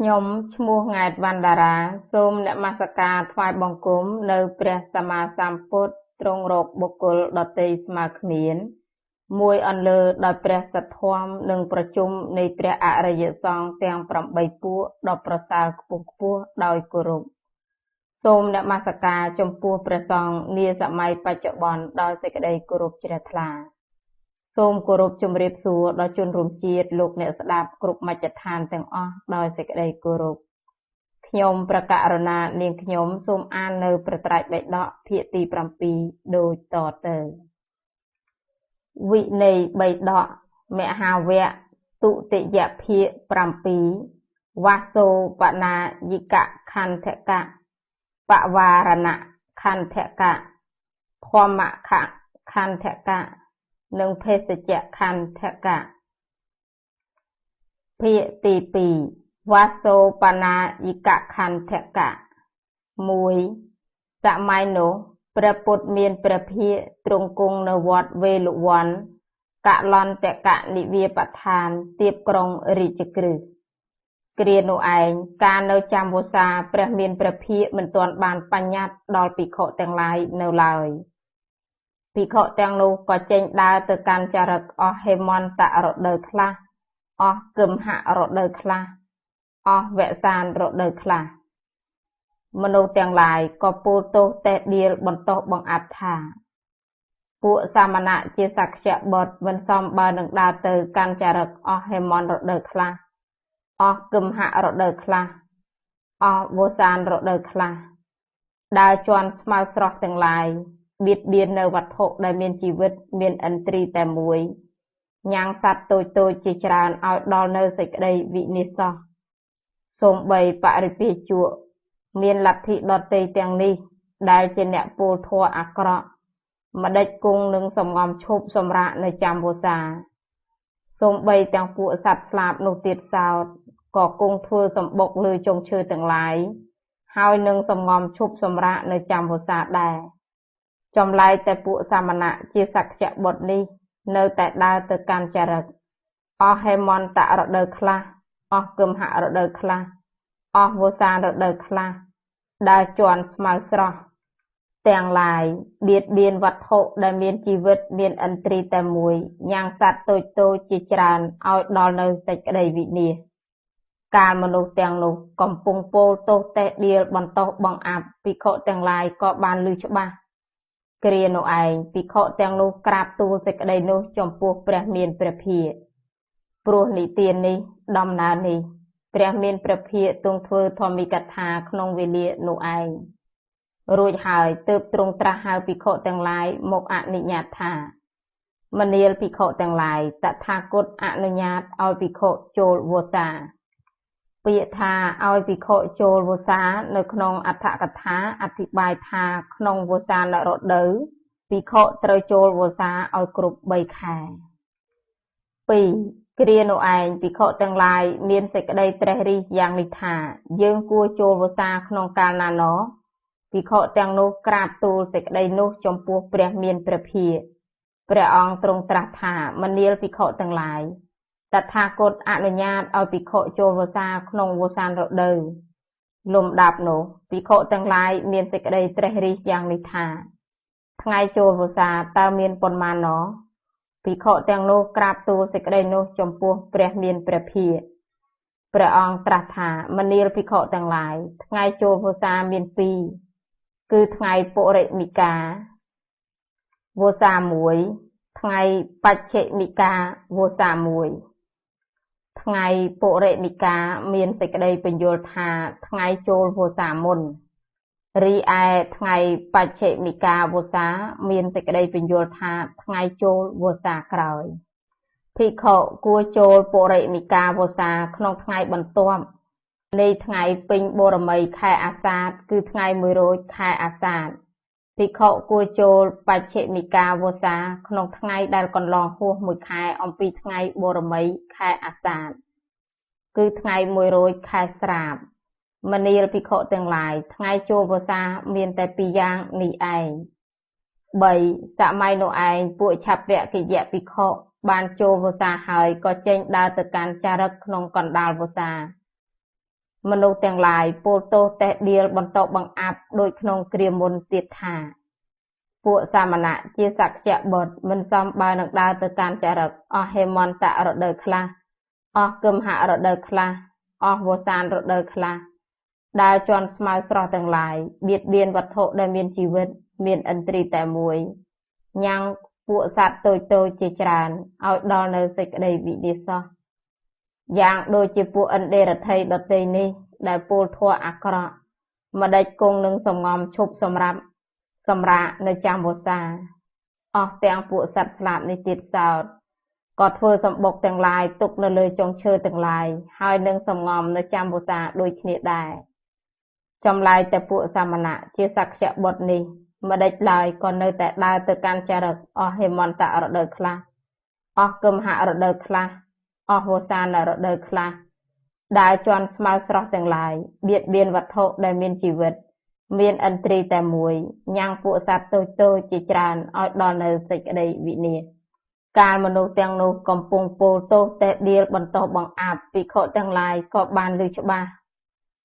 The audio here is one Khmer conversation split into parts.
ខ្ញុំឈ្មោះង៉ែតវណ្ណារាសូមនមស្ការថ្វាយបង្គំនៅព្រះសម្មាសម្ពុទ្ធទ្រង់រកបុគ្គលដទៃស្មើគ្មានមួយអន្លើដោយព្រះសទ្ធម្មនិងប្រជុំនៃព្រះអរិយសង្ឃទាំង8ពួកដ៏ប្រសើរខ្ពង់ខ្ពស់ដោយគោរពសូមនមស្ការចំពោះព្រះសង្ឃនាសម័យបច្ចុប្បន្នដោយសេចក្តីគោរពជ្រះថ្លាសូមគោរពជម្រាបសួរដល់ជនរួមជាតិលោកអ្នកស្ដាប់គ្រប់មជ្ឈដ្ឋានទាំងអស់ដោយសេចក្តីគោរពខ្ញុំព្រះករុណានាងខ្ញុំសូមអាននៅព្រះត្រៃបិដកភាគទី7ដូចតទៅវិន័យបិដកមហាវគ្គទុតិយភាគ7វាសោបណាយិកខន្ធកៈបវារណៈខន្ធកៈធម្មខខន្ធកៈនិងភេសជ្ជៈខន្ធកៈភាគទី2វាសោបណាយិកខន្ធកៈ1សម័យនោះព្រះពុទ្ធមានព្រះភិក្ខទ្រង់គង់នៅវត្តវេលវ័នកលន្តកនិវាបដ្ឋានទៀបក្រុងរាជក្រឹសគ្រានោះឯងកាលនៅចាំវស្សាព្រះមានព្រះភិក្ខមិនទាន់បានបញ្ញត្តិដល់ភិក្ខុទាំងឡាយនៅឡើយភិក្ខុទាំងនោះក៏ចេញដើរទៅកាន់ចរិកអស់ហេមន្តរដូវខ្លះអស់គឹមហរដូវខ្លះអស់វសានរដូវខ្លះមនុស្សទាំងឡាយក៏ពោលទោសតេះដៀលបន្តោសបង្អាប់ថាពួកសាមណៈជាសក្យបុត្រមិនសមបើនឹងដើរទៅកាន់ចរិកអស់ហេមន្តរដូវខ្លះអស់គឹមហរដូវខ្លះអស់វសានរដូវខ្លះដើរជន់ស្មៅស្រស់ទាំងឡាយបៀតបៀននៅវត្ថុដែលមានជីវិតមានឥន្ទ្រីតែមួយញ៉ាំងសត្វតូចៗជាច្រើនឲ្យដល់នៅសេចក្តីវិនិច្ឆ័យសូម្បីបរិពាជកមានលទ្ធិដតីទាំងនេះដែលជាអ្នកពោលធម៌អាក្រក់ម្ដេចគង់នឹងសំងំឈប់សម្រាកនៅចាំវស្សាសូម្បីទាំងពួកសត្វស្លាបនោះទៀតសោតក៏គង់ធ្វើសម្បុកលើចុងឈើទាំងឡាយហើយនឹងសំងំឈប់សម្រាកនៅចាំវស្សាដែរចម្លែកតែពួកសាមណៈជាសក្យបុត្រនេះនៅតែដើរទៅកាន់ចរិកអស់ហេមន្តរដូវខ្លះអស់គឹមហរដូវខ្លះអស់វស្សានរដូវខ្លះដើរជន់ស្មៅស្រស់ទាំងឡាយបៀតបៀនវត្ថុដែលមានជីវិតមានឥន្ទ្រីតែមួយញ៉ាំងសត្វតូចៗជាច្រើនឲ្យដល់នៅសេចក្តីវិនាសកាលមនុស្សទាំងនោះកំពុងពោលទោសតេះដៀលបន្តោសបង្អាប់ភិក្ខុទាំងឡាយក៏បានឮច្បាស់គ្រានោះឯងភិក្ខុទាំងនោះក្រាបទូលសេចក្តីនោះចំពោះព្រះមានព្រះភិក្ខព្រោះនិទាននេះដំណើរនេះព្រះមានព្រះភិក្ខទ្រង់ធ្វើធម្មិកថាក្នុងវេលានោះឯងរួចហើយទើបទ្រង់ត្រាស់ហៅភិក្ខុទាំងឡាយមកអនុញ្ញាតថាមនាលភិក្ខុទាំងឡាយតថាគតអនុញ្ញាតឲ្យភិក្ខុចូលវស្សាពាក្យថាឲ្យភិក្ខុចូលវស្សានៅក្នុងអដ្ឋកថាអធិប្បាយថាក្នុងវស្សានរដូវភិក្ខុត្រូវចូលវស្សាឲ្យគ្រប់3ខែ2គ្រានោះឯងភិក្ខុទាំងឡាយមានសេចក្តីត្រេះរិះយ៉ាងនេះថាយើងគួរចូលវស្សាក្នុងកាលណាណោភិក្ខុទាំងនោះក្រាបទូលសេចក្តីនោះចំពោះព្រះមានព្រះភិក្ខព្រះអង្គទ្រង់ត្រាស់ថាមនាលភិក្ខុទាំងឡាយតថាគតអនុញ្ញាតឲ្យភិក្ខុចូលវស្សាក្នុងវស្សានរដូវលំដាប់នោះភិក្ខុទាំងឡាយមានសេចក្តីត្រេះរិះយ៉ាងនេះថាថ្ងៃចូលវស្សាតើមានប៉ុន្មានណោភិក្ខុទាំងនោះក្រាបទូលសេចក្តីនោះចំពោះព្រះមានព្រះភិក្ខព្រះអង្គត្រាស់ថាមនាលភិក្ខុទាំងឡាយថ្ងៃចូលវស្សាមាន2គឺថ្ងៃពុរិមិកាវស្សា1ថ្ងៃបច្ឆិមិកាវស្សា1ថ្ងៃពុរិមិកាមានសេចក្តីបញ្យល់ថាថ្ងៃចូលវស្សាមុនរីឯថ្ងៃបច្ឆិមិកាវស្សាមានសេចក្តីបញ្យល់ថាថ្ងៃចូលវស្សាក្រោយភិក្ខុគួរចូលពុរិមិកាវស្សាក្នុងថ្ងៃបន្ទាប់នៃថ្ងៃពេញបូរមីខែអាសាឍគឺថ្ងៃ100ខែអាសាឍភិក្ខុគួរចូលបច្ឆិមិកាវស្សាក្នុងថ្ងៃដែលកន្លងហួស1ខែអំពីថ្ងៃបូរមីខែអាសាឍគឺថ្ងៃ100ខែស្រាបមនាលភិក្ខុទាំងឡាយថ្ងៃចូលវស្សាមានតែ2យ៉ាងនេះឯង3សម័យនោះឯងពួកឆាប់វកិយភិក្ខុបានចូលវស្សាហើយក៏ចេញដើរទៅកាន់ចារឹកក្នុងកណ្ដាលវស្សា មនុស្សទាំងឡាយពោលទោសតេះដៀលបន្តបង្អាប់ដោយក្នុងគ្រាមុនទៀតថាពួកសាមណៈជាសក្យបុត្រមិនសមបើនឹងដើរទៅកាន់ចរិតអស់ហេមន្តរដូវខ្លះអស់គឹមហរដូវខ្លះអស់វស្សានរដូវខ្លះដើរជន់ស្មៅស្រស់ទាំងឡាយបៀតបៀនវត្ថុដែលមានជីវិតមានឥន្ទ្រីតែមួយញ៉ាំងពួកសត្វតូចៗជាច្រើនឲ្យដល់នៅសេចក្តីវិនាសោះយ៉ាងដូចជាពួកឥណ្ឌេរដ្ឋីដទៃនេះដែលពោលធัวអាក្រក់ម្ដេចគង់នឹងសំងំឈប់សម្រាប់សម្រាកនៅចាំវស្សាអស់ទាំងពួកសត្វស្លាបនេះទៀតសោតក៏ធ្វើសម្បុកទាំងឡាយទុកនៅលើចុងឈើទាំងឡាយហើយនឹងសំងំនៅចាំវស្សាដូចគ្នាដែរចម្លែកតែពួកសាមណៈជាសក្យបុត្រនេះម្ដេចឡើយក៏នៅតែដើរទៅកាន់ចរិតអស់ហេមន្តរដូវខ្លះអស់គឹមហរដូវខ្លះអស់វស្សានរដូវខ្លះដើរជន់ស្មៅស្រស់ទាំងឡាយបៀតបៀនវត្ថុដែលមានជីវិតមានឥន្ទ្រីតែមួយញ៉ាំងពួកសត្វតូចៗជាច្រើនឲ្យដល់នៅសេចក្តីវិនាសកាលមនុស្សទាំងនោះកំពុងពោលទោសតេះដៀលបន្តបង្អាប់ភិក្ខុទាំងឡាយក៏បានឮច្បាស់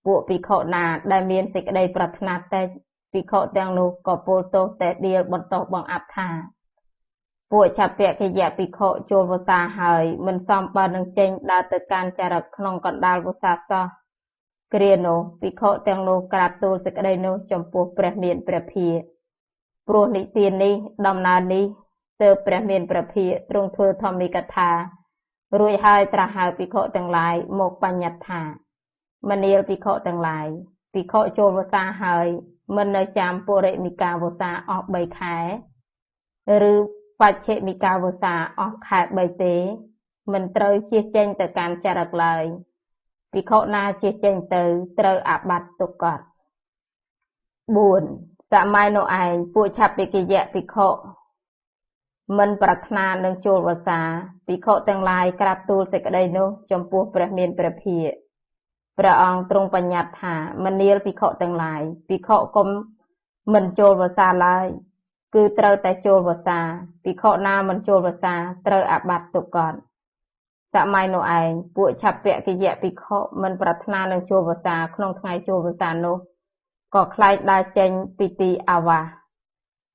ពួកភិក្ខុណាដែលមានសេចក្តីប្រាថ្នាតិចភិក្ខុទាំងនោះក៏ពោលទោសតេះដៀលបន្តបង្អាប់ថាពួកឆព្វកិយភិក្ខុចូលវស្សាហើយមិនសមបើនឹងចេញដើរទៅកាន់ចរិតក្នុងកណ្ដាលវស្សាសោះគ្រានោះភិក្ខុទាំងនោះក្រាបទូលសេចក្តីនោះចំពោះព្រះមានព្រះភិក្ខព្រោះនិទាននេះដំណើរនេះទើបព្រះមានព្រះភិក្ខទ្រង់ធ្វើធម្មិកថារួចហើយត្រាស់ហៅភិក្ខុទាំងឡាយមកបញ្ញត្តិថាមនាលភិក្ខុទាំងឡាយភិក្ខុចូលវស្សាហើយមិននៅចាំពុរិមិកាវស្សាអស់3ខែឬបច្ឆិមិកាវស្សាអស់ខែ3ទេមិនត្រូវជៀសចេញទៅកាន់ចរិតឡើយភិក្ខុណាជៀសចេញទៅត្រូវអាបត្តិទុក្ខ4សម័យនោះឯងពួកឆព្វកិយភិក្ខុមិនប្រាថ្នានឹងចូលវស្សាភិក្ខុទាំងឡាយក្រាបទូលសេចក្តីនោះចំពោះព្រះមានព្រះភិក្ខព្រះអង្គទ្រង់បញ្ញត្តិថាមនាលភិក្ខុទាំងឡាយភិក្ខុកុំមិនចូលវស្សាឡើយគឺត្រូវតែចូលវស្សាភិក្ខុណាមិនចូលវស្សាត្រូវអាបត្តិទុក្ខសម័យនោះឯងពួកឆព្វកិយភិក្ខុមិនប្រាថ្នានឹងចូលវស្សាក្នុងថ្ងៃចូលវស្សានោះក៏ខ្លាចដើរចេញពីទីអាវាស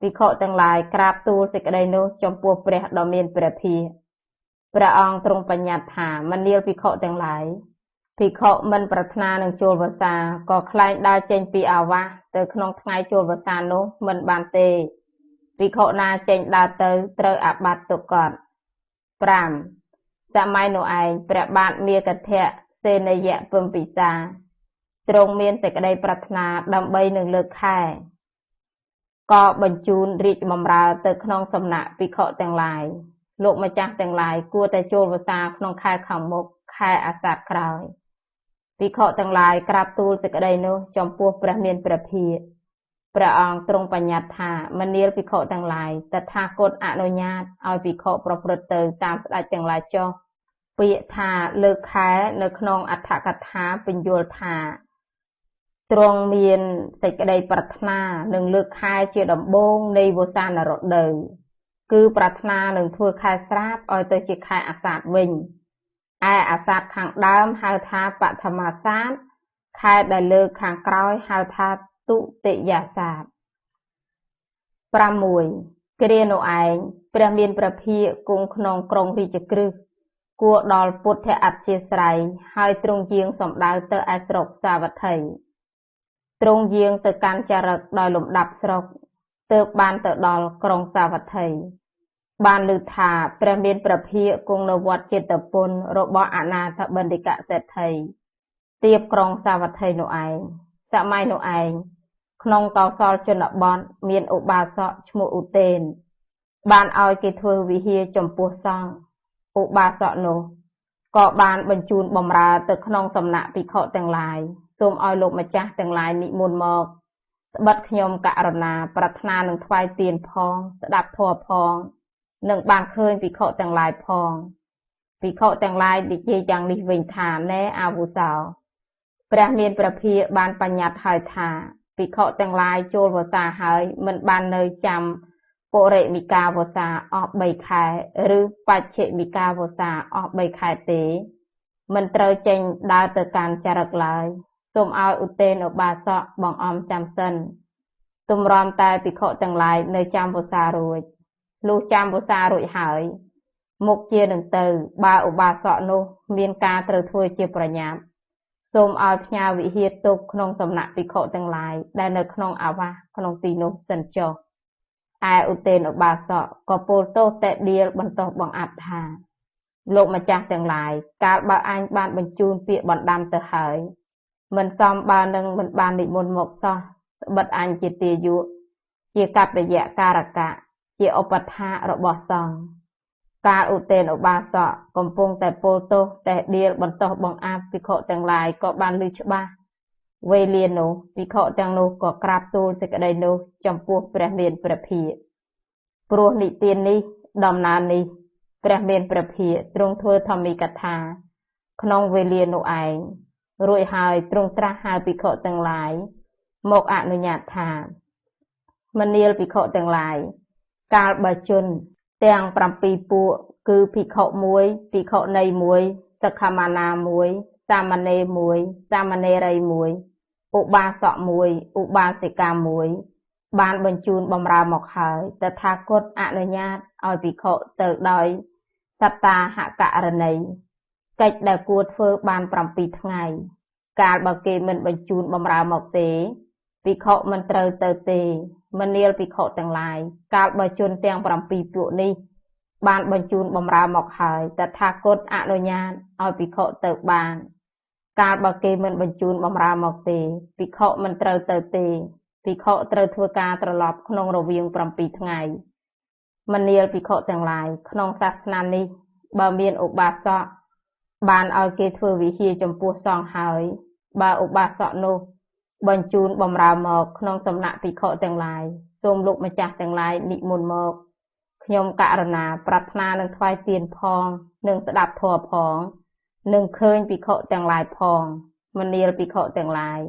ភិក្ខុទាំងឡាយក្រាបទូលសេចក្តីនោះចំពោះព្រះដ៏មានព្រះភិក្ខព្រះអង្គទ្រង់បញ្ញត្តិថាមនាលភិក្ខុទាំងឡាយភិក្ខុមិនប្រាថ្នានឹងចូលវស្សាក៏ខ្លាចដើរចេញពីអាវាសទៅក្នុងថ្ងៃចូលវស្សានោះមិនបានទេភិក្ខុណាចេញដើរទៅត្រូវអាបត្តិទុក្ខ5សម័យនោះឯងព្រះបាទមាគធៈសេនយៈពំពិសាទ្រង់មានសេចក្តីប្រាថ្នាដើម្បីនឹងលើកខែក៏បញ្ជូនរាជបម្រើទៅក្នុងសំណាក់ភិក្ខុទាំងឡាយលោកម្ចាស់ទាំងឡាយគួរតែចូលវស្សាក្នុងខែខាងមុខខែអាសាឍក្រោយភិក្ខុទាំងឡាយក្រាបទូលសេចក្តីនោះចំពោះព្រះមានព្រះភិក្ខព្រះអង្គទ្រង់បញ្ញត្តិថាមនាលភិក្ខុទាំងឡាយតថាគតអនុញ្ញាតឲ្យភិក្ខុប្រព្រឹត្តទៅតាមស្ដេចទាំងឡាយចុះពាក្យថាលើកខែនៅក្នុងអត្ថកថាបញ្យល់ថាទ្រង់មានសេចក្តីប្រាថ្នានឹងលើកខែជាដំបូងនៃវស្សានរដូវគឺប្រាថ្នានឹងធ្វើខែស្រាបឲ្យទៅជាខែអាសាឍវិញឯអាសាឍខាងដើមហៅថាបឋមាសាទខែដែលលើកខាងក្រោយហៅថាទុតិយាសាទ6គ្រានោះឯងព្រះមានព្រះភិក្ខគង់ក្នុងក្រុងរាជក្រឹសគួរដល់ពុទ្ធអធ្យាស្រ័យហើយទ្រង់យាងសំដៅទៅឯស្រុកសាវត្ថីទ្រង់យាងទៅកាន់ចរិតដោយលំដាប់ស្រុកទើបបានទៅដល់ក្រុងសាវត្ថីបានឮថាព្រះមានព្រះភិក្ខគង់នៅវត្តចេតពុនរបស់អនាថបណ្ឌិកសេដ្ឋីទៀបក្រុងសាវត្ថីនោះឯងសម័យនោះឯងក្នុងកោសលជនបទមានឧបាសកឈ្មោះឧទេនបានឲ្យគេធ្វើវិហារចំពោះសង្ឃឧបាសកនោះក៏បានបញ្ជូនបម្រើទៅក្នុងសំណាក់ភិក្ខុទាំងឡាយសូមឲ្យលោកម្ចាស់ទាំងឡាយនិមន្តមកស្បិតខ្ញុំករណាប្រាថ្នានឹងថ្វាយទានផងស្ដាប់ធម៌ផងនឹងបានឃើញភិក្ខុទាំងឡាយផងភិក្ខុទាំងឡាយនិយាយយ៉ាងនេះវិញថាណែអាវុសោព្រះមានព្រះភិក្ខបានបញ្ញត្តិហើយថាភិក្ខុទាំងឡាយចូលវស្សាហើយមិនបាននៅចាំពុរិមិកាវស្សាអស់3ខែឬបច្ឆិមិកាវស្សាអស់3ខែទេមិនត្រូវចេញដើរទៅកាន់ចរិតឡើយ សូមឲ្យឧទ្ទេសឧបាសកបងអំចាំសិនទម្រាំតែភិក្ខុទាំងឡាយនៅចាំវសារួចលុះចាំវសារួចហើយមុខជានឹងទៅបើឧបាសកនោះមានការត្រូវធ្វើជាប្រញាប់សូមឲ្យផ្ញើវិហារទុកក្នុងសំណាក់ភិក្ខុទាំងឡាយដែលនៅក្នុងអាវាសក្នុងទីនោះសិនចុះឯឧទ្ទេសឧបាសកក៏ពោលទោសតែដៀលបន្តបង្អាប់ថាលោកម្ចាស់ទាំងឡាយកាលបើអញបានបញ្ជូនពាក្យបណ្ដាំទៅហើយមិនសមបើនឹងមិនបាននិមន្តមកសោះត្បិតអញជាទាយុជាកប្បយៈការកៈជាឧបថារបស់សង្ឃកាលឧទ្ទេសឧបាសកកំពុងតែពោលទោសតែដៀលបន្តបង្អាប់ភិក្ខុទាំងឡាយក៏បានឮច្បាស់វេលានោះភិក្ខុទាំងនោះក៏ក្រាបទូលសេចក្តីនោះចំពោះព្រះមានព្រះភិក្ខព្រោះនិទាននេះដំណើរនេះព្រះមានព្រះភិក្ខទ្រង់ធ្វើធម្មីកថាក្នុងវេលានោះឯងរួចហើយទ្រង់ត្រាស់ហៅភិក្ខុទាំងឡាយមកអនុញ្ញាតថាមនាលភិក្ខុទាំងឡាយកាលបើជនទាំង7ពួកគឺភិក្ខុ1ភិក្ខុនី1សិក្ខាមាណា1សាមណេរ1សាមណេរី1ឧបាសក1ឧបាសិកា1បានបញ្ជូនបម្រើមកហើយតថាគតអនុញ្ញាតឲ្យភិក្ខុទៅដោយសត្តាហករណីកិច្ចដែលគួរធ្វើបាន7ថ្ងៃកាលបើគេមិនបញ្ជូនបម្រើមកទេភិក្ខុមិនត្រូវទៅទេមនាលភិក្ខុទាំងឡាយកាលបើជនទាំង7ពួកនេះបានបញ្ជូនបម្រើមកហើយតថាគតអនុញ្ញាតឲ្យភិក្ខុទៅបានកាលបើគេមិនបញ្ជូនបម្រើមកទេភិក្ខុមិនត្រូវទៅទេភិក្ខុត្រូវធ្វើការត្រឡប់ក្នុងរវាង7ថ្ងៃមនាលភិក្ខុទាំងឡាយក្នុងសាសនានេះបើមានឧបាសកបានឲ្យគេធ្វើវិហារចំពោះសង្ឃហើយបើឧបាសកនោះបញ្ជូនបម្រើមកក្នុងសំណាក់ភិក្ខុទាំងឡាយសូមលោកម្ចាស់ទាំងឡាយនិមន្តមកខ្ញុំករណាប្រាថ្នានឹងថ្វាយទានផងនឹងស្ដាប់ធម៌ផងនឹងឃើញភិក្ខុទាំងឡាយផងមនាលភិក្ខុទាំងឡាយ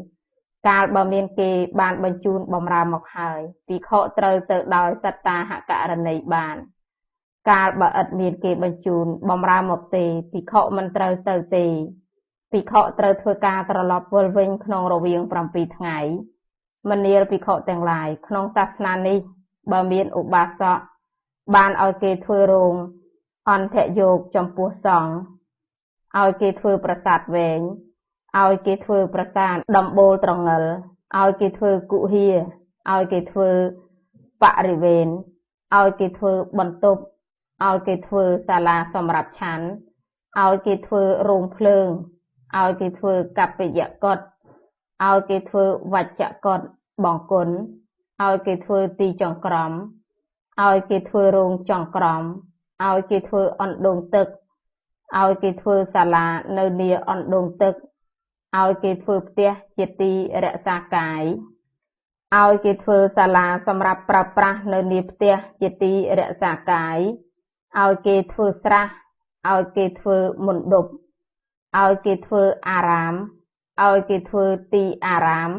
កាលបើមានគេបានបញ្ជូនបម្រើមកហើយភិក្ខុត្រូវទៅដោយសត្តាហករណីបានកាលបើឥតមានគេបញ្ជូនបម្រើមកទេភិក្ខុមិនត្រូវទៅទេភិក្ខុត្រូវធ្វើការត្រឡប់វិលវិញក្នុងរវាង7ថ្ងៃមនាលភិក្ខុទាំងឡាយក្នុងសាសនានេះបើមានឧបាសកបានឲ្យគេធ្វើរោងអន្តរយោគចំពោះសង្ឃឲ្យគេធ្វើប្រាសាទវែងឲ្យគេធ្វើប្រាសាទដំបូលត្រងិលឲ្យគេធ្វើគុហាឲ្យគេធ្វើបរិវេណឲ្យគេធ្វើបន្ទប់ឲ្យគេធ្វើសាលាសម្រាប់ឆាន់ឲ្យគេធ្វើរោងភ្លើងឲ្យគេធ្វើកប្បយកុដឲ្យគេធ្វើវច្ចកុដបង្គន់ឲ្យគេធ្វើទីចង្ក្រមឲ្យគេធ្វើរោងចង្ក្រមឲ្យគេធ្វើអណ្ដូងទឹកឲ្យគេធ្វើសាលានៅនាអណ្ដូងទឹកឲ្យគេធ្វើផ្ទះជាទីរក្សាកាយឲ្យគេធ្វើសាលាសម្រាប់ប្រើប្រាស់នៅនាផ្ទះជាទីរក្សាកាយឲ្យគេធ្វើស្រះឲ្យគេធ្វើមណ្ឌពឲ្យគេធ្វើអារាមឲ្យគេធ្វើទីអារាម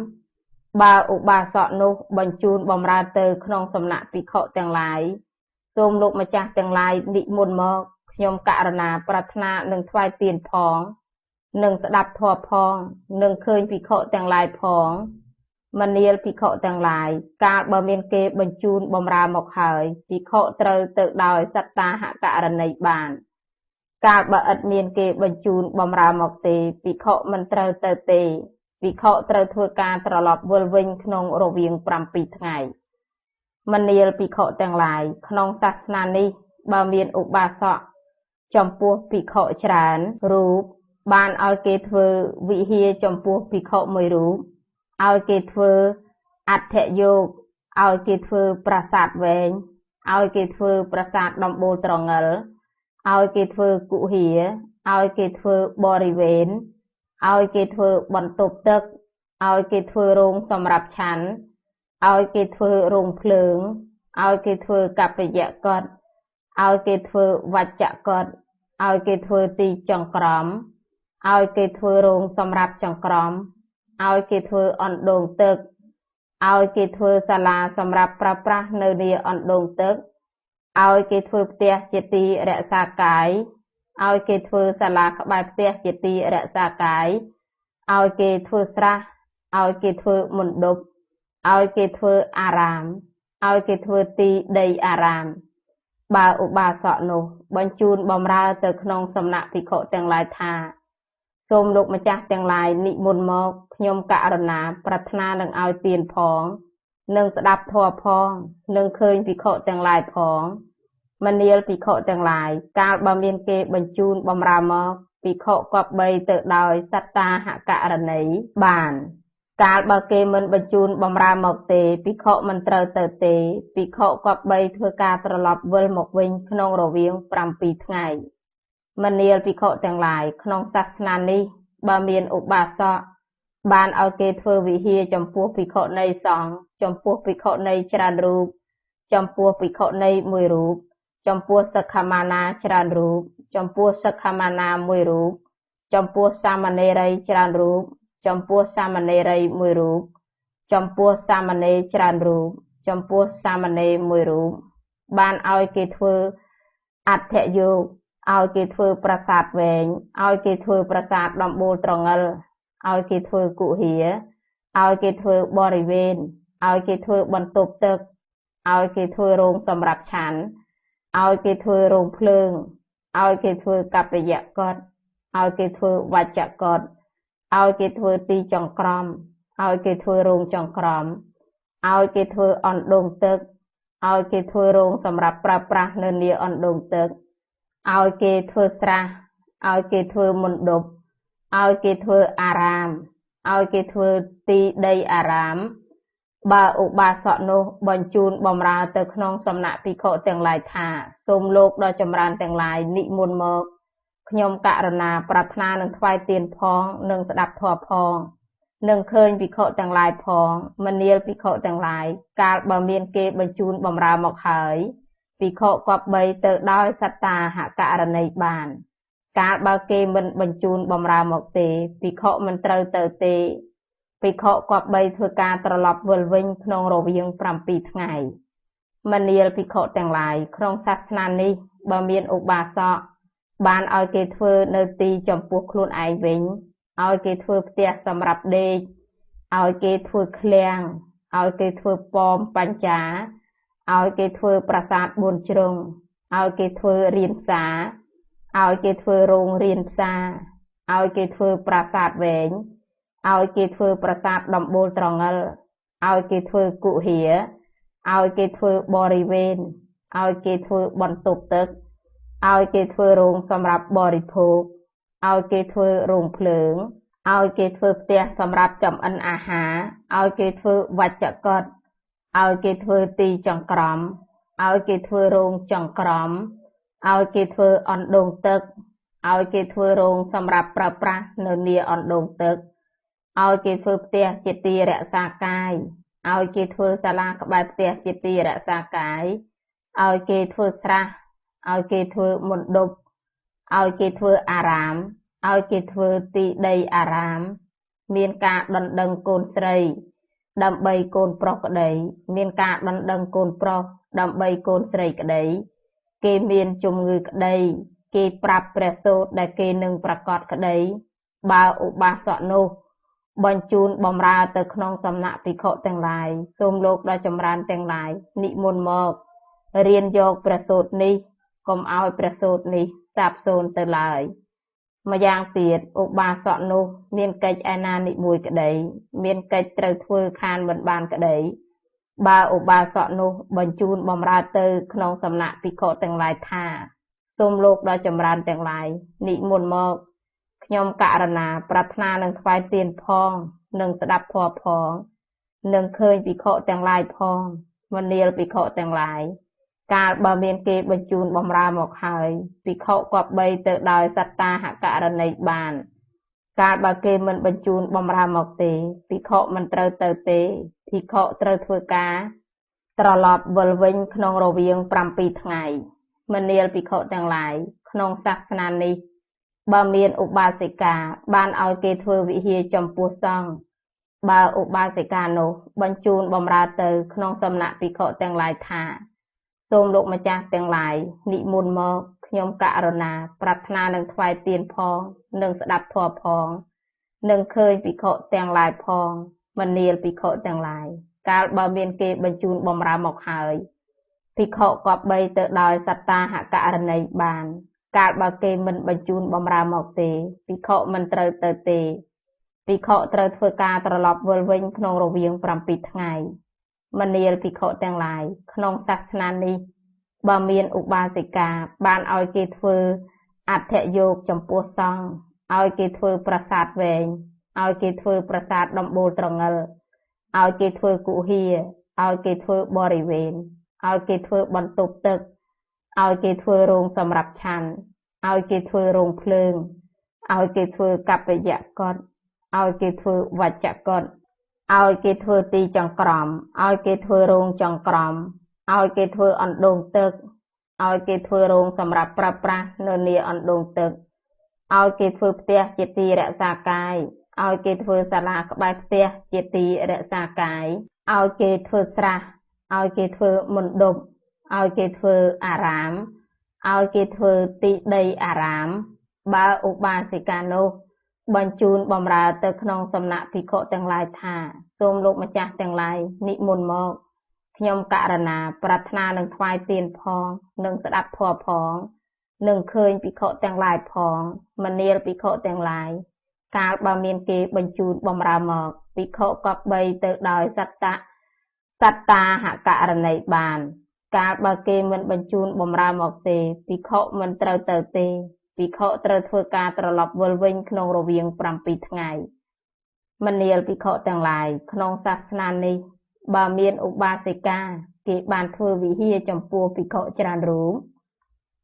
បើឧបាសកនោះបញ្ជូនបម្រើទៅក្នុងសំណាក់ភិក្ខុទាំងឡាយសូមលោកម្ចាស់ទាំងឡាយនិមន្តមកខ្ញុំករណាប្រាថ្នានឹងថ្វាយទានផងនឹងស្ដាប់ធម៌ផងនឹងឃើញភិក្ខុទាំងឡាយផងមនាលភិក្ខុទាំងឡាយកាលបើមានគេបញ្ជូនបម្រើមកហើយភិក្ខុត្រូវទៅដោយសត្តាហករណីបានកាលបើឥតមានគេបញ្ជូនបម្រើមកទេភិក្ខុមិនត្រូវទៅទេភិក្ខុត្រូវធ្វើការត្រឡប់វិលវិញក្នុងរវាង7ថ្ងៃមនាលភិក្ខុទាំងឡាយក្នុងសាសនានេះបើមានឧបាសកចំពោះភិក្ខុច្រើនរូបបានឲ្យគេធ្វើវិហារចំពោះភិក្ខុមួយរូបឲ្យគេធ្វើអដ្ឋយោគឲ្យគេធ្វើប្រាសាទវែងឲ្យគេធ្វើប្រាសាទដំបូលត្រងិលឲ្យគេធ្វើគុហាឲ្យគេធ្វើបរិវេណឲ្យគេធ្វើបន្ទប់ទឹកឲ្យគេធ្វើរោងសម្រាប់ឆាន់ឲ្យគេធ្វើរោងភ្លើងឲ្យគេធ្វើកប្បយកុដឲ្យគេធ្វើវច្ចកុដឲ្យគេធ្វើទីចង្ក្រមឲ្យគេធ្វើរោងសម្រាប់ចង្ក្រមឲ្យគេធ្វើអណ្ដូងទឹកឲ្យគេធ្វើសាលាសម្រាប់ប្រើប្រាស់នៅនាអណ្ដូងទឹកឲ្យគេធ្វើផ្ទះជាទីរក្សាកាយឲ្យគេធ្វើសាលាក្បែរផ្ទះជាទីរក្សាកាយ ឲ្យគេធ្វើស្រះឲ្យគេធ្វើមណ្ឌពឲ្យគេធ្វើអារាមឲ្យគេធ្វើទីដីអារាមបើឧបាសកនោះបញ្ជូនបម្រើទៅក្នុងសំណាក់ភិក្ខុទាំងឡាយថាសូមលោកម្ចាស់ទាំងឡាយនិមន្តមកខ្ញុំករុណាប្រាថ្នានឹងឲ្យទានផងនឹងស្ដាប់ធម៌ផងនឹងឃើញភិក្ខុទាំងឡាយផងមនាលភិក្ខុទាំងឡាយកាលបើមានគេបញ្ជូនបម្រើមកភិក្ខុគប្បីទៅដោយសត្តាហករណីបានកាលបើគេមិនបញ្ជូនបម្រើមកទេភិក្ខុមិនត្រូវទៅទេភិក្ខុគប្បីធ្វើការត្រឡប់វិលមកវិញក្នុងរវាង7ថ្ងៃមនាលភិក្ខុទាំងឡាយក្នុងសាសនានេះបើមានឧបាសកបានឲ្យគេធ្វើវិហារចំពោះភិក្ខុនៃសង្ឃចំពោះភិក្ខុនៃច្រើនរូបចំពោះភិក្ខុនៃមួយរូបចំពោះសិក្ខាមាណាច្រើនរូបចំពោះសិក្ខាមាណាមួយរូបចំពោះសាមណេរីច្រើនរូបចំពោះសាមណេរីមួយរូបចំពោះសាមណេរច្រើនរូបចំពោះសាមណេរមួយរូបបានឲ្យគេធ្វើអដ្ឋយោគឲ្យគេធ្វើប្រាសាទវែងឲ្យគេធ្វើប្រាសាទដំបូលត្រងិលឲ្យគេធ្វើគុហាឲ្យគេធ្វើបរិវេណឲ្យគេធ្វើបន្ទប់ទឹកឲ្យគេធ្វើរោងសម្រាប់ឆាន់ឲ្យគេធ្វើរោងភ្លើងឲ្យគេធ្វើកប្បយៈកតឲ្យគេធ្វើវច្ចកតឲ្យគេធ្វើទីចង្ក្រមឲ្យគេធ្វើរោងចង្ក្រមឲ្យគេធ្វើអណ្ដូងទឹកឲ្យគេធ្វើរោងសម្រាប់ប្រើប្រាស់នៅនាអណ្ដូងទឹកឲ្យគេធ្វើស្រះឲ្យគេធ្វើមណ្ឌពឲ្យគេធ្វើអារាមឲ្យគេធ្វើទីដីអារាមបើឧបាសកនោះបញ្ជូនបម្រើទៅក្នុងសំណាក់ភិក្ខុទាំងឡាយថាសូមលោកដ៏ចម្រើនទាំងឡាយនិមន្តមកខ្ញុំករុណាប្រាថ្នានឹងថ្វាយទានផងនឹងស្ដាប់ធម៌ផងនឹងឃើញភិក្ខុទាំងឡាយផងមនាលភិក្ខុទាំងឡាយកាលបើមានគេបញ្ជូនបម្រើមកហើយភិក្ខុគប្បីទៅដោយសត្តាហករណីបានកាលបើគេមិនបញ្ជូនបម្រើមកទេភិក្ខុមិនត្រូវទៅទេភិក្ខុគប្បីធ្វើការត្រឡប់វិលវិញក្នុងរវាង7ថ្ងៃមនាលភិក្ខុទាំងឡាយក្នុងសាសនានេះបើមានឧបាសកបានឲ្យគេធ្វើនៅទីចំពោះខ្លួនឯងវិញឲ្យគេធ្វើផ្ទះសម្រាប់ដេកឲ្យគេធ្វើឃ្លាំងឲ្យគេធ្វើប៉មបញ្ចាឲ្យគេធ្វើប្រាសាទ4ជ្រុងឲ្យគេធ្វើរានសាឲ្យគេធ្វើរោងរានសាឲ្យគេធ្វើប្រាសាទវែងឲ្យគេធ្វើប្រាសាទដំបូលត្រងិលឲ្យគេធ្វើគុហាឲ្យគេធ្វើបរិវេណឲ្យគេធ្វើបន្ទប់ទឹកឲ្យគេធ្វើរោងសម្រាប់បរិភោគឲ្យគេធ្វើរោងភ្លើងឲ្យគេធ្វើផ្ទះសម្រាប់ចម្អិនអាហារឲ្យគេធ្វើវច្ចកតឲ្យគេធ្វើទីចង្ក្រមឲ្យគេធ្វើរោងចង្ក្រមឲ្យគេធ្វើអណ្ដូងទឹកឲ្យគេធ្វើរោងសម្រាប់ប្រើប្រាស់នៅនាអណ្ដូងទឹកឲ្យគេធ្វើផ្ទះជាទីរក្សាកាយឲ្យគេធ្វើសាលាក្បែរផ្ទះជាទីរក្សាកាយឲ្យគេធ្វើស្រះឲ្យគេធ្វើមណ្ឌពឲ្យគេធ្វើអារាមឲ្យគេធ្វើទីដីអារាមមានការដណ្ដឹងកូនស្រីដើម្បីកូនប្រុសក្តីមានការដណ្ដឹងកូនប្រុសដើម្បីកូនស្រីក្តីគេមានជំងឺក្តីគេប្រាប់ព្រះសូត្រដែលគេនឹងប្រកាសក្តីបើឧបាសកនោះបញ្ជូនបម្រើទៅក្នុងសំណាក់ភិក្ខុទាំងឡាយសូមលោកដ៏ចម្រើនទាំងឡាយនិមន្តមករៀនយកព្រះសូត្រនេះកុំឲ្យព្រះសូត្រនេះសាបសូន្យទៅឡើយម្យ៉ាងទៀតឧបាសកនោះមានកិច្ចឯណានិមួយក្តីមានកិច្ចត្រូវធ្វើខានមិនបានក្តីបើឧបាសកនោះបញ្ជូនបម្រើទៅក្នុងសំណាក់ភិក្ខុទាំងឡាយថាសូមលោកដ៏ចម្រើនទាំងឡាយនិមន្តមកខ្ញុំករុណាប្រាថ្នានឹងថ្វាយទានផងនឹងស្ដាប់ធម៌ផងនឹងឃើញភិក្ខុទាំងឡាយផងមនាលភិក្ខុទាំងឡាយកាលបើមានគេបញ្ជូនបម្រើមកហើយភិក្ខុគប្បីទៅដោយសត្តាហករណីបានកាលបើគេមិនបញ្ជូនបម្រើមកទេភិក្ខុមិនត្រូវទៅទេភិក្ខុត្រូវធ្វើការត្រឡប់វិលវិញក្នុងរវាង7ថ្ងៃមនាលភិក្ខុទាំងឡាយក្នុងសាសនានេះបើមានឧបាសិកាបានឲ្យគេធ្វើវិហារចំពោះសង្ឃបើឧបាសិកានោះបញ្ជូនបម្រើទៅក្នុងសំណាក់ភិក្ខុទាំងឡាយថាសូមលោកម្ចាស់ទាំងឡាយនិមន្តមកខ្ញុំករុណាប្រាថ្នានឹងថ្វាយទានផងនឹងស្ដាប់ធម៌ផង នឹងឃើញភិក្ខុទាំងឡាយផងមនាលភិក្ខុទាំងឡាយកាលបើមានគេបញ្ជូនបំរើមកហើយភិក្ខុក៏បីទៅដោយសត្តាហករណីបានកាលបើគេមិនបញ្ជូនបំរើមកទេភិក្ខុមិនត្រូវទៅទេភិក្ខុត្រូវធ្វើការត្រឡប់វិលវិញក្នុងរវាង7ថ្ងៃមនាលភិក្ខុទាំងឡាយក្នុងសាសនានេះបើមានឧបាសិកាបានឲ្យគេធ្វើអដ្ឋយោគចំពោះសង្ឃឲ្យគេធ្វើប្រាសាទវែងឲ្យគេធ្វើប្រាសាទដំបូលត្រងិលឲ្យគេធ្វើគុហាឲ្យគេធ្វើបរិវេណឲ្យគេធ្វើបន្ទប់ទឹកឲ្យគេធ្វើរោងសម្រាប់ឆាន់ឲ្យគេធ្វើរោងភ្លើងឲ្យគេធ្វើកប្បយកតឲ្យគេធ្វើវច្ចកតឲ្យគេធ្វើទីចង្ក្រមឲ្យគេធ្វើរោងចង្ក្រមឲ្យគេធ្វើអណ្ដូងទឹកឲ្យគេធ្វើរោងសម្រាប់ប្រើប្រាស់នៅនាអណ្ដូងទឹកឲ្យគេធ្វើផ្ទះជាទីរក្សាកាយឲ្យគេធ្វើសាលាក្បែរផ្ទះជាទីរក្សាកាយឲ្យគេធ្វើស្រះឲ្យគេធ្វើមណ្ឌពឲ្យគេធ្វើអារាមឲ្យគេធ្វើទីដីអារាមបើឧបាសិកានោះបញ្ជូនបំរើទៅក្នុងសំណាក់ភិក្ខុទាំងឡាយថាសូមលោកម្ចាស់ទាំងឡាយនិមន្តមកខ្ញុំករណាប្រាថ្នានឹងថ្វាយទានផងនឹងស្ដាប់ធម៌ផងនឹងឃើញភិក្ខុទាំងឡាយផងមនាលភិក្ខុទាំងឡាយកាលបើមានគេបញ្ជូនបំរើមកភិក្ខុក៏បីទៅដោយសត្តាហករណីបានកាលបើគេមិនបញ្ជូនបំរើមកទេភិក្ខុមិនត្រូវទៅទេភិក្ខុត្រូវធ្វើការត្រឡប់វិលវិញក្នុងរវាង7ថ្ងៃមនាលភិក្ខុទាំងឡាយក្នុងសាសនានេះបើមានឧបាសិកាគេបានធ្វើវិហារចំពោះភិក្ខុច្រើនរូប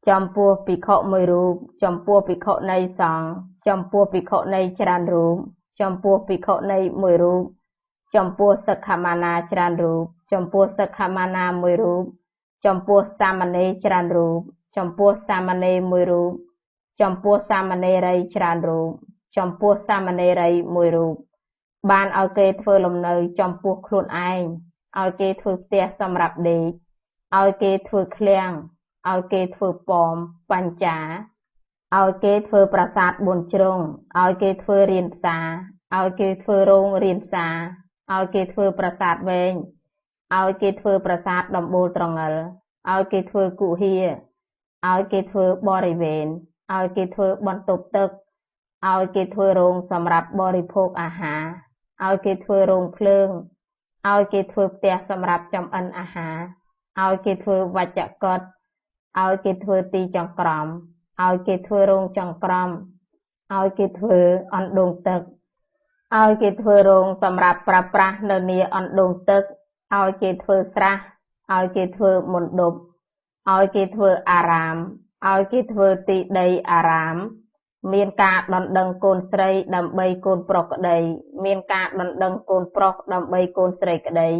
ចំពោះភិក្ខុមួយរូបចំពោះភិក្ខុនៃសង្ឃចំពោះភិក្ខុនៃច្រើនរូបចំពោះភិក្ខុនៃមួយរូបចំពោះសិក្ខាមាណាច្រើនរូបចំពោះសិក្ខាមាណាមួយរូបចំពោះសាមណេរច្រើនរូបចំពោះសាមណេរមួយរូបចំពោះសាមណេរីច្រើនរូបចំពោះសាមណេរីមួយរូបបានឲ្យគេធ្វើលំនៅចំពោះខ្លួនឯងឲ្យគេធ្វើផ្ទះសម្រាប់ដេកឲ្យគេធ្វើឃ្លាំងឲ្យគេធ្វើប៉មបញ្ចាឲ្យគេធ្វើប្រាសាទ4ជ្រុងឲ្យគេធ្វើរានផ្សារឲ្យគេធ្វើរោងរានផ្សារឲ្យគេធ្វើប្រាសាទវែងឲ្យគេធ្វើប្រាសាទដំបូលត្រងិលឲ្យគេធ្វើគុហាឲ្យគេធ្វើបរិវេណឲ្យគេធ្វើបន្ទប់ទឹកឲ្យគេធ្វើរោងសម្រាប់បរិភោគអាហារឲ្យគេធ្វើរោងភ្លើងឲ្យគេធ្វើផ្ទះសម្រាប់ចម្អិនអាហារឲ្យគេធ្វើវច្ចកតឲ្យគេធ្វើទីចង្ក្រមឲ្យគេធ្វើរោងចង្ក្រមឲ្យគេធ្វើអណ្ដូងទឹកឲ្យគេធ្វើរោងសម្រាប់ប្រើប្រាស់នៅនាអណ្ដូងទឹកឲ្យគេធ្វើស្រះឲ្យគេធ្វើមណ្ឌពឲ្យគេធ្វើអារាមឲ្យគេធ្វើទីដីអារាមមានការដណ្ដឹងកូនស្រីដើម្បីកូនប្រុសក្តីមានការដណ្ដឹងកូនប្រុសដើម្បីកូនស្រីក្តី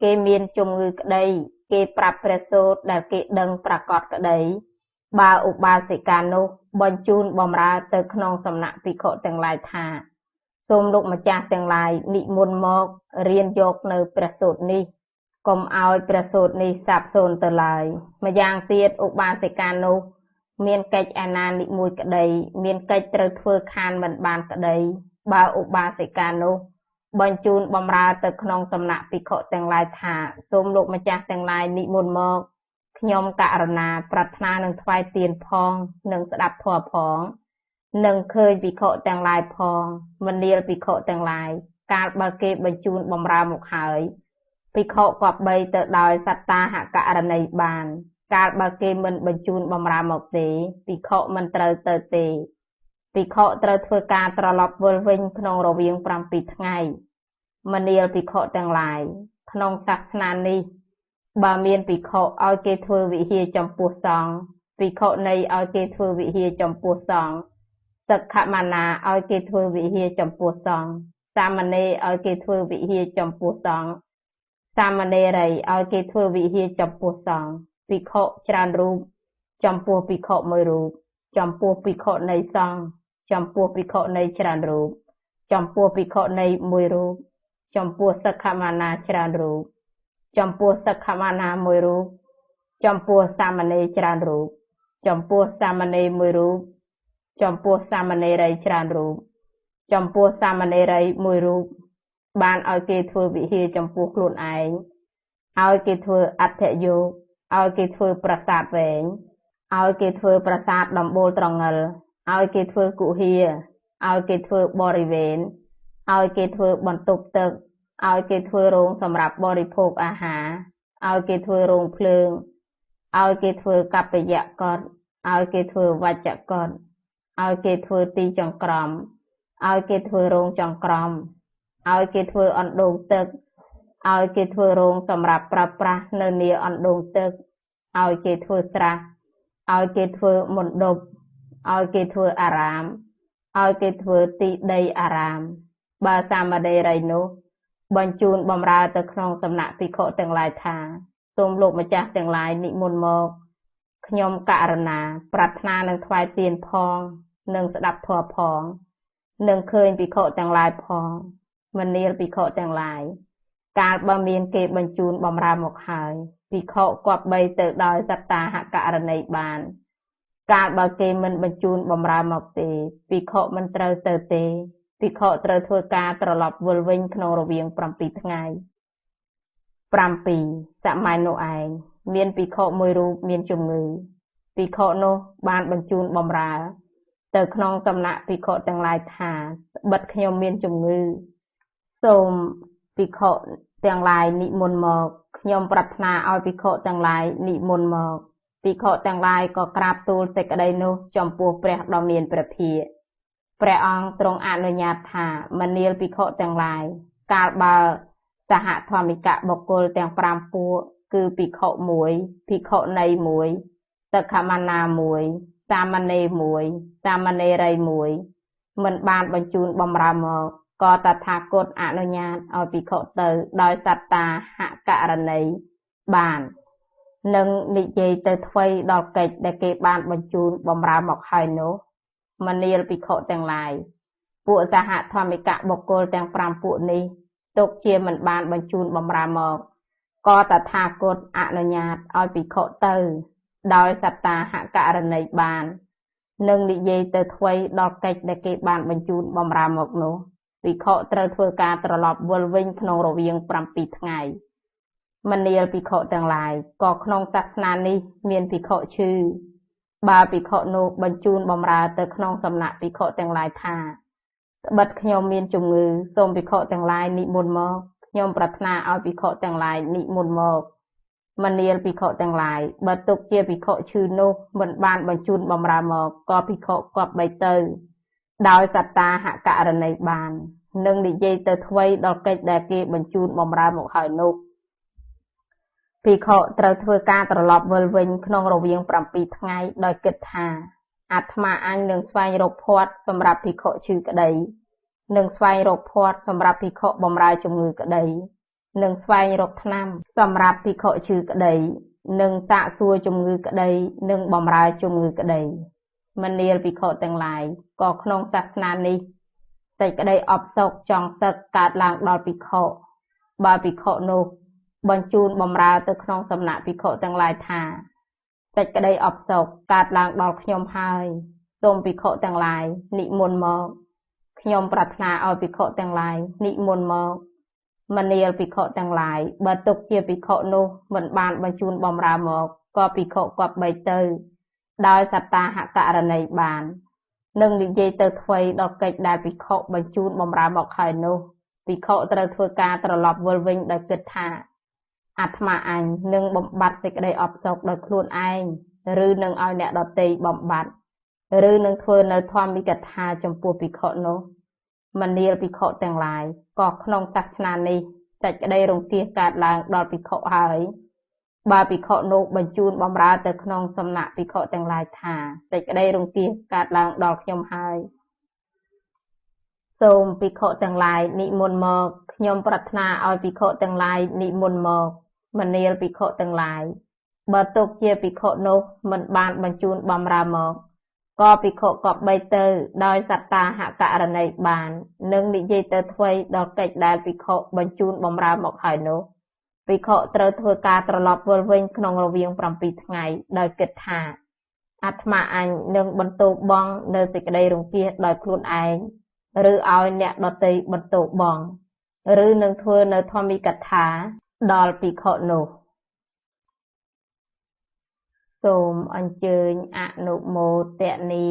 គេមានជំងឺក្តីគេប្រាប់ព្រះសូត្រដែលគេដឹងប្រកបក្តីបើឧបាសិកានោះបញ្ជូនបំរើទៅក្នុងសំណាក់ភិក្ខុទាំងឡាយថាសូមលោកម្ចាស់ទាំងឡាយនិមន្តមករៀនយកនៅព្រះសូត្រនេះកុំឲ្យព្រះសូត្រនេះសាបសូន្យទៅឡើយម្យ៉ាងទៀតឧបាសិកានោះមានកិច្ចឯណានិមួយក្តីមានកិច្ចត្រូវធ្វើខានមិនបានក្តីបើឧបាសិកានោះបញ្ជូនបំរើទៅក្នុងសំណាក់ភិក្ខុទាំងឡាយថាសូមលោកម្ចាស់ទាំងឡាយនិមន្តមកខ្ញុំករណាប្រាថ្នានឹងថ្វាយទានផងនឹងស្ដាប់ធម៌ផងនឹងឃើញភិក្ខុទាំងឡាយផងមនាលភិក្ខុទាំងឡាយកាលបើគេបញ្ជូនបំរើមកហើយភិក្ខុក៏បីទៅដោយសត្តាហករណីបានកាលបើគេមិនបញ្ជូនបំរើមកទេភិក្ខុមិនត្រូវទៅទេភិក្ខុត្រូវធ្វើការត្រឡប់វិលវិញក្នុងរវាង7ថ្ងៃមនាលភិក្ខុទាំងឡាយក្នុងសាសនានេះបើមានភិក្ខុឲ្យគេធ្វើវិហារចំពោះសង្ឃភិក្ខុនៃឲ្យគេធ្វើវិហារចំពោះសង្ឃសិក្ខាមាណាឲ្យគេធ្វើវិហារចំពោះសង្ឃសាមណេរឲ្យគេធ្វើវិហារចំពោះសង្ឃសាមណេរីឲ្យគេធ្វើវិហារចំពោះសង្ឃភិក្ខុច្រើនរូបចំពោះភិក្ខុមួយរូបចំពោះភិក្ខុនៃសង្ឃចំពោះភិក្ខុនៃច្រើនរូបចំពោះភិក្ខុនៃមួយរូបចំពោះសិក្ខាមាណាច្រើនរូបចំពោះសិក្ខាមាណាមួយរូបចំពោះសាមណេរច្រើនរូបចំពោះសាមណេរមួយរូបចំពោះសាមណេរីច្រើនរូប ចំពោះសាមណេរីមួយរូបបានឲ្យគេធ្វើវិហារចំពោះខ្លួនឯងឲ្យគេធ្វើអដ្ឋយោគឲ្យគេធ្វើប្រាសាទវែងឲ្យគេធ្វើប្រាសាទដំបូលត្រងិលឲ្យគេធ្វើគុហាឲ្យគេធ្វើបរិវេណឲ្យគេធ្វើបន្ទប់ទឹកឲ្យគេធ្វើរោងសម្រាប់បរិភោគអាហារឲ្យគេធ្វើរោងភ្លើងឲ្យគេធ្វើកប្បយៈកតឲ្យគេធ្វើវច្ចកតឲ្យគេធ្វើទីចង្ក្រមឲ្យគេធ្វើរោងចង្ក្រមឲ្យគេធ្វើអណ្ដូងទឹកឲ្យគេធ្វើរោងសម្រាប់ប្រើប្រាស់នៅនាអណ្ដូងទឹកឲ្យគេធ្វើស្រះឲ្យគេធ្វើមណ្ឌពឲ្យគេធ្វើអារាមឲ្យគេធ្វើទីដីអារាមបើសាមណេរីនោះបញ្ជូនបំរើទៅក្នុងសំណាក់ភិក្ខុទាំងឡាយថាសូមលោកម្ចាស់ទាំងឡាយនិមន្តមកខ្ញុំករណាប្រាថ្នានឹងថ្វាយទានផងនឹងស្ដាប់ធម៌ផងនឹងឃើញភិក្ខុទាំងឡាយផងមនាលភិក្ខុទាំងឡាយកាលបើមានគេបញ្ជូនបំរើមកហើយភិក្ខុគប្បីទៅដោយសត្តាហករណីបានកាលបើគេមិនបញ្ជូនបំរើមកទេភិក្ខុមិនត្រូវទៅទេភិក្ខុត្រូវធ្វើការត្រឡប់វិលវិញក្នុងរវាង7ថ្ងៃ7សម័យនោះឯងមានភិក្ខុមួយរូបមានជំងឺភិក្ខុនោះបានបញ្ជូនបំរើទៅក្នុងសំណាក់ភិក្ខុទាំងឡាយថាត្បិតខ្ញុំមានជំងឺសូមភិក្ខុទាំងឡាយនិមន្តមកខ្ញុំប្រាថ្នាឲ្យភិក្ខុទាំងឡាយនិមន្តមកភិក្ខុទាំងឡាយក៏ក្រាបទូលសេចក្តីនោះចំពោះព្រះដ៏មានព្រះភិក្ខព្រះអង្គទ្រង់អនុញ្ញាតថាមនាលភិក្ខុទាំងឡាយកាលបើសហធម្មិកបុគ្គលទាំង5ពួកគឺភិក្ខុ1ភិក្ខុនី1តក្ខមណា1សាមណេរ1សាមណេរី1មិនបានបញ្ជូនបំរើមកក៏តថាគតអនុញ្ញាតឲ្យភិក្ខុទៅដោយសត្តាហករណីបាននឹងនិយាយទៅថ្វីដល់កិច្ចដែលគេបានបញ្ជូនបំរើមកហើយនោះមនាលភិក្ខុទាំងឡាយពួកសហធម្មិកបុគ្គលទាំង5ពួកនេះទុកជាមិនបានបញ្ជូនបំរើមកក៏តថាគតអនុញ្ញាតឲ្យភិក្ខុទៅដោយសត្តាហករណីបាននឹងនិយាយទៅថ្វីដល់កិច្ចដែលគេបានបញ្ជូនបំរើមកនោះភិក្ខុត្រូវធ្វើការត្រឡប់វិលវិញក្នុងរវាង7ថ្ងៃមនាលភិក្ខុទាំងឡាយក៏ក្នុងសាសនានេះមានភិក្ខុឈឺបើភិក្ខុនោះបញ្ជូនបំរើទៅក្នុងសំណាក់ភិក្ខុទាំងឡាយថាត្បិតខ្ញុំមានជំងឺសូមភិក្ខុទាំងឡាយនិមន្តមកខ្ញុំប្រាថ្នាឲ្យភិក្ខុទាំងឡាយនិមន្តមកមនាលភិក្ខុទាំងឡាយបើទុកជាភិក្ខុឈឺនោះមិនបានបញ្ជូនបំរើមកក៏ភិក្ខុគប្បីទៅដោយសត្តាហករណីបាននឹងនិយាយទៅថ្វីដល់កិច្ចដែលគេបញ្ជូនបំរើមកហើយនោះភិក្ខុត្រូវធ្វើការត្រឡប់វិលវិញក្នុងរវាង7ថ្ងៃដោយគិតថាអាត្មាអញនឹងស្វែងរកភ័ព្វសម្រាប់ភិក្ខុឈឺក្តីនឹងស្វែងរកភ័ព្វសម្រាប់ភិក្ខុបម្រើជំងឺក្តីនឹងស្វែងរកថ្នាំសម្រាប់ភិក្ខុឈឺក្តីនឹងសាកសួរជំងឺក្តីនឹងបម្រើជំងឺក្តីមនាលភិក្ខុទាំងឡាយក៏ក្នុងសាសនានេះសេចក្តីអបសោកចង់ទឹកកើតឡើងដល់ភិក្ខុបើភិក្ខុនោះបញ្ជូនបម្រើទៅក្នុងសំណាក់ភិក្ខុទាំងឡាយថាសេចក្តីអបសោកកើតឡើងដល់ខ្ញុំហើយសូមភិក្ខុទាំងឡាយនិមន្តមកខ្ញុំប្រាថ្នាឲ្យភិក្ខុទាំងឡាយនិមន្តមកមនាលភិក្ខុទាំងឡាយបើទុកជាភិក្ខុនោះមិនបានបញ្ជូនបម្រើមកក៏ភិក្ខុគប្បីទៅដោយសត្តាហករណីបាននឹងនិយាយទៅថ្វីដល់កិច្ចដែលភិក្ខុបញ្ជូនបម្រើមកហើយនោះភិក្ខុត្រូវធ្វើការត្រឡប់វិលវិញដោយគិតថាអាត្មាអញនឹងបំបត្តិសេចក្តីអបសោកដោយខ្លួនឯងឬនឹងឲ្យអ្នកដទៃបំបត្តិឬនឹងធ្វើនៅធម្មិកថាចំពោះភិក្ខុនោះមនាលភិក្ខុទាំងឡាយក៏ក្នុងសាសនានេះសេចក្តីរង្គៀសកើតឡើងដល់ភិក្ខុហើយបើភិក្ខុនោះបញ្ជូនបម្រើទៅក្នុងសំណាក់ភិក្ខុទាំងឡាយថាសេចក្តីរង្គៀសកើតឡើងដល់ខ្ញុំហើយសូមភិក្ខុទាំងឡាយនិមន្តមកខ្ញុំប្រាថ្នាឲ្យភិក្ខុទាំងឡាយនិមន្តមកមនាលភិក្ខុទាំងឡាយបើទុកជាភិក្ខុនោះមិនបានបញ្ជូនបម្រើមកក៏ភិក្ខុក៏បីទៅដោយសត្តាហករណីបាននឹងនិយាយទៅថ្វីដល់កិច្ចដែលភិក្ខុបញ្ជូនបម្រើមកហើយនោះភិក្ខុត្រូវធ្វើការត្រឡប់វិលវិញក្នុងរវាង7ថ្ងៃដោយគិតថាអាត្មាអញនឹងបន្ទោបង់នៅសេចក្តីរង្គៀសដោយខ្លួនឯង ឬឲ្យអ្នកដទៃបន្ទោបង់ឬនឹងធ្វើនៅធម្មិកថាដល់ភិក្ខុនោះសូមអញ្ជើញអនុមោទនា